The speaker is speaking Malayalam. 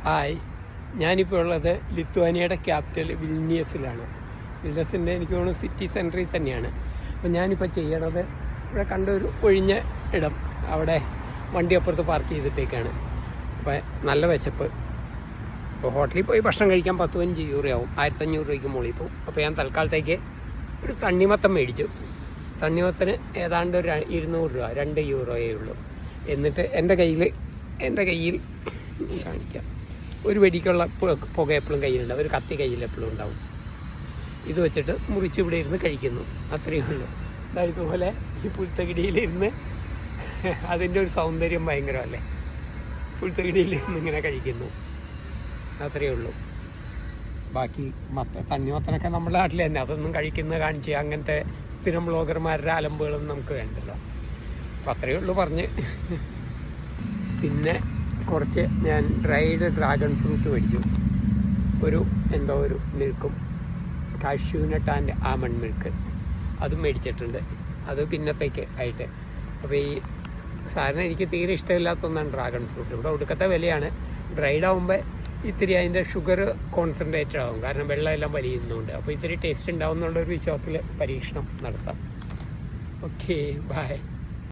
ഹായ്, ഞാനിപ്പോൾ ഉള്ളത് ലിത്വാനിയയുടെ ക്യാപിറ്റൽ വിൽനിയസിലാണ്. വിൽനിയസിൻ്റെ എനിക്ക് തോന്നുന്നു സിറ്റി സെൻറ്ററിൽ തന്നെയാണ്. അപ്പോൾ ഞാനിപ്പോൾ ചെയ്യണത് ഇവിടെ കണ്ട ഒരു ഒഴിഞ്ഞ ഇടം, അവിടെ വണ്ടി അപ്പുറത്ത് പാർക്ക് ചെയ്തിട്ടേക്കാണ്. അപ്പോൾ നല്ല വിശപ്പ്. അപ്പോൾ ഹോട്ടലിൽ പോയി ഭക്ഷണം കഴിക്കാൻ 15 യൂറോയാവും, 1500 രൂപയ്ക്ക് മുകളിൽ പോകും. അപ്പോൾ ഞാൻ തൽക്കാലത്തേക്ക് ഒരു തണ്ണിമത്തം മേടിച്ചു. തണ്ണിമത്തന് ഏതാണ്ട് ഒരു 200 രൂപ, 2 യൂറോയേ ഉള്ളൂ. എന്നിട്ട് എൻ്റെ കയ്യിൽ കാണിക്കാം, ഒരു വെടിക്കുള്ള പുക എപ്പോഴും കയ്യിലുണ്ടാവും, ഒരു കത്തി കയ്യിൽ എപ്പോഴും ഉണ്ടാവും. ഇത് വെച്ചിട്ട് മുറിച്ച് ഇവിടെ ഇരുന്ന് കഴിക്കുന്നു, അത്രയേ ഉള്ളൂ. ഇതുപോലെ ഈ പുൽത്തകിടിയിലിരുന്ന്, അതിൻ്റെ ഒരു സൗന്ദര്യം ഭയങ്കരമല്ലേ, പുൽത്തകിടിയിലിരുന്ന് ഇങ്ങനെ കഴിക്കുന്നു, അത്രയേ ഉള്ളൂ. ബാക്കി തണ്ണിമത്തനൊക്കെ നമ്മുടെ നാട്ടിൽ തന്നെ, അതൊന്നും കഴിക്കുന്നത് കാണിച്ച് അങ്ങനത്തെ സ്ഥിരം ബ്ലോഗർമാരുടെ അലമ്പുകളൊന്നും നമുക്ക് വേണ്ടല്ലോ. അപ്പം അത്രയേ ഉള്ളൂ പറഞ്ഞ്. പിന്നെ കുറച്ച് ഞാൻ ഡ്രൈഡ് ഡ്രാഗൺ ഫ്രൂട്ട് മേടിച്ചു, ഒരു മിൽക്കും, കാഷ്യൂനട്ട് ആൻഡ് ആമണ്ട് മിൽക്ക് അതും മേടിച്ചിട്ടുണ്ട്. അത് പിന്നത്തേക്ക് ആയിട്ട്. അപ്പോൾ ഈ സാധനം എനിക്ക് തീരെ ഇഷ്ടമില്ലാത്ത ഒന്നാണ് ഡ്രാഗൺ ഫ്രൂട്ട്. ഇവിടെ ഒടുക്കത്തെ വിലയാണ്. ഡ്രൈഡ് ആകുമ്പോൾ ഇത്തിരി അതിൻ്റെ ഷുഗർ കോൺസെൻട്രേറ്റഡ് ആകും, കാരണം വെള്ളമെല്ലാം വലിയുന്നുണ്ട്. അപ്പോൾ ഇത്തിരി ടേസ്റ്റ് ഉണ്ടാവും എന്നുള്ളൊരു വിശ്വാസത്തിൽ പരീക്ഷണം നടത്താം. Okay, by.